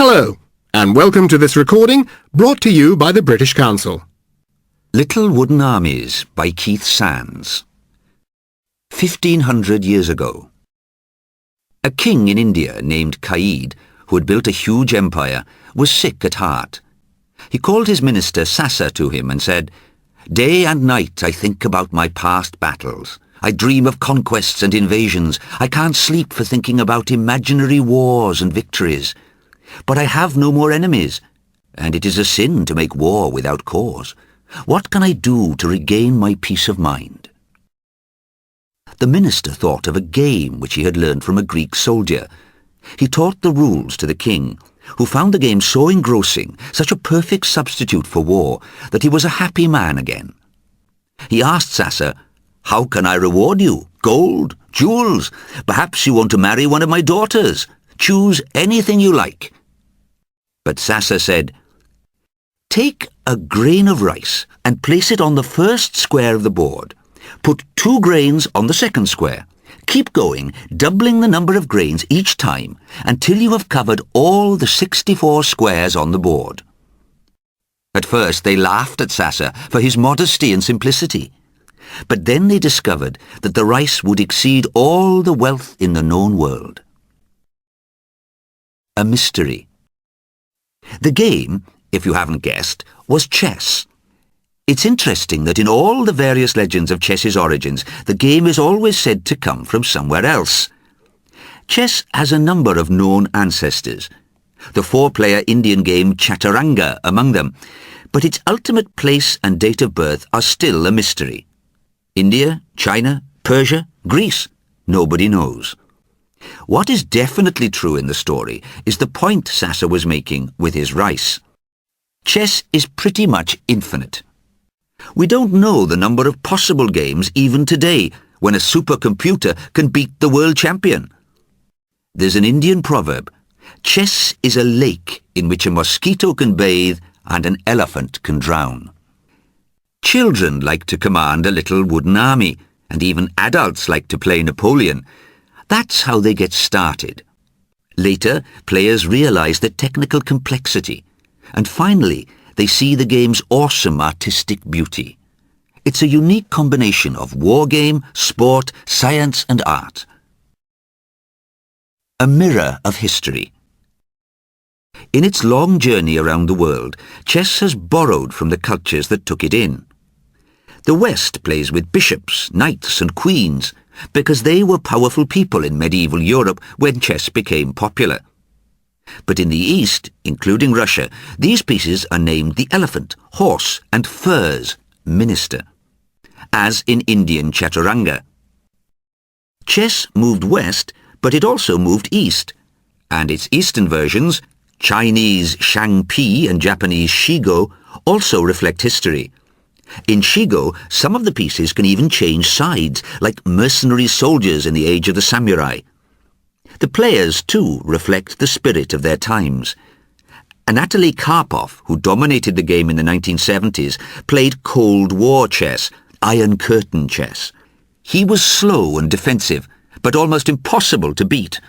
Hello, and welcome to this recording brought to you by the British Council. Little Wooden Armies by Keith Sands. 1500 years ago. A king in India named Caid, who had built a huge empire, was sick at heart. He called his minister Sasa to him and said, "Day and night I think about my past battles. I dream of conquests and invasions. I can't sleep for thinking about imaginary wars and victories. But I have no more enemies, and it is a sin to make war without cause. What can I do to regain my peace of mind?" The minister thought of a game which he had learned from a Greek soldier. He taught the rules to the king, who found the game so engrossing, such a perfect substitute for war, that he was a happy man again. He asked Sasa, "How can I reward you? Gold? Jewels? Perhaps you want to marry one of my daughters. Choose anything you like." But Sasa said, "Take a grain of rice and place it on the first square of the board. Put 2 grains on the second square. Keep going, doubling the number of grains each time until you have covered all the 64 squares on the board." At first they laughed at Sasa for his modesty and simplicity. But then they discovered that the rice would exceed all the wealth in the known world. A mystery. The game, if you haven't guessed, was chess. It's interesting that in all the various legends of chess's origins, the game is always said to come from somewhere else. Chess has a number of known ancestors, the 4-player Indian game Chaturanga among them, but its ultimate place and date of birth are still a mystery. India, China, Persia, Greece, nobody knows. What is definitely true in the story is the point Sasa was making with his rice. Chess is pretty much infinite. We don't know the number of possible games even today, when a supercomputer can beat the world champion. There's an Indian proverb, "Chess is a lake in which a mosquito can bathe and an elephant can drown." Children like to command a little wooden army, and even adults like to play Napoleon. That's how they get started. Later, players realize the technical complexity, and finally, they see the game's awesome artistic beauty. It's a unique combination of war game, sport, science and art. A mirror of history. In its long journey around the world, chess has borrowed from the cultures that took it in. The West plays with bishops, knights and queens, because they were powerful people in medieval Europe when chess became popular. But in the East, including Russia, these pieces are named the elephant, horse and furs, minister, as in Indian Chaturanga. Chess moved west, but it also moved east, and its eastern versions, Chinese Shangpi and Japanese Shigo, also reflect history. In Shigo, some of the pieces can even change sides, like mercenary soldiers in the age of the samurai. The players, too, reflect the spirit of their times. Anatoly Karpov, who dominated the game in the 1970s, played Cold War chess, Iron Curtain chess. He was slow and defensive, but almost impossible to beat.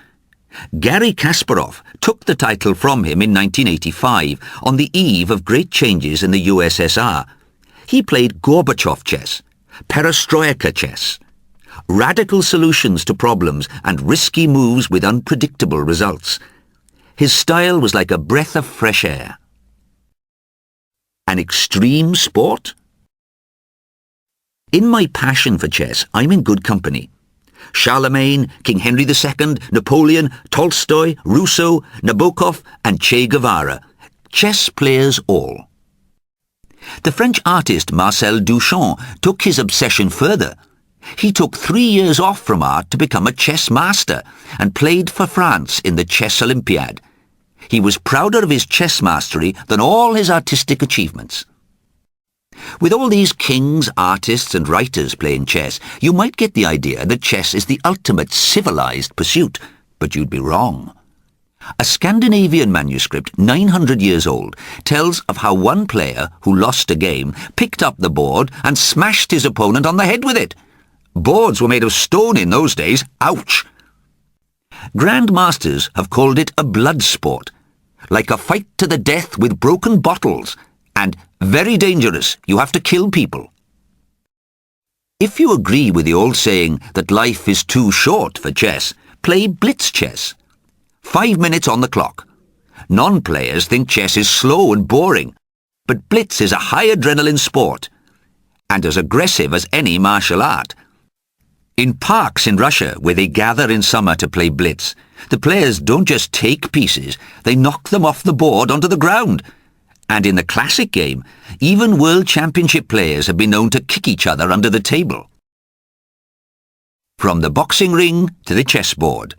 Garry Kasparov took the title from him in 1985, on the eve of great changes in the USSR. He played Gorbachev chess, Perestroika chess, radical solutions to problems and risky moves with unpredictable results. His style was like a breath of fresh air. An extreme sport? In my passion for chess, I'm in good company. Charlemagne, King Henry II, Napoleon, Tolstoy, Rousseau, Nabokov and Che Guevara. Chess players all. The French artist Marcel Duchamp took his obsession further. He took 3 years off from art to become a chess master and played for France in the Chess Olympiad. He was prouder of his chess mastery than all his artistic achievements. With all these kings, artists and writers playing chess, you might get the idea that chess is the ultimate civilized pursuit, but you'd be wrong. A Scandinavian manuscript, 900 years old, tells of how one player who lost a game picked up the board and smashed his opponent on the head with it. Boards were made of stone in those days. Ouch! Grandmasters have called it a blood sport, like a fight to the death with broken bottles, and very dangerous, you have to kill people. If you agree with the old saying that life is too short for chess, play blitz chess. 5 minutes on the clock. Non-players think chess is slow and boring, but blitz is a high adrenaline sport, and as aggressive as any martial art. In parks in Russia, where they gather in summer to play blitz, the players don't just take pieces, they knock them off the board onto the ground. And in the classic game, even World Championship players have been known to kick each other under the table. From the boxing ring to the chessboard.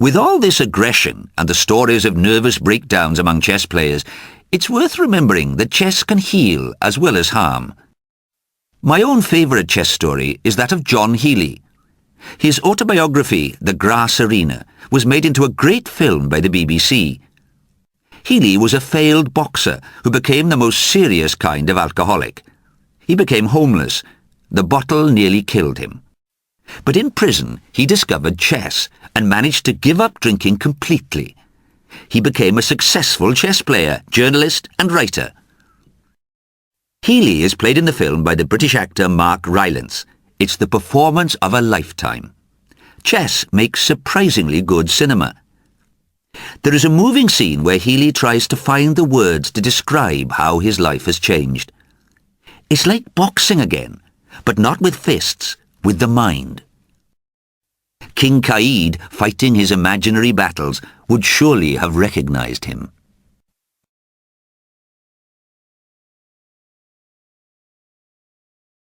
With all this aggression and the stories of nervous breakdowns among chess players, it's worth remembering that chess can heal as well as harm. My own favourite chess story is that of John Healy. His autobiography, The Grass Arena, was made into a great film by the BBC. Healy was a failed boxer who became the most serious kind of alcoholic. He became homeless. The bottle nearly killed him. But in prison, he discovered chess and managed to give up drinking completely. He became a successful chess player, journalist and writer. Healy is played in the film by the British actor Mark Rylance. It's the performance of a lifetime. Chess makes surprisingly good cinema. There is a moving scene where Healy tries to find the words to describe how his life has changed. It's like boxing again, but not with fists, with the mind. King Caid, fighting his imaginary battles, would surely have recognized him.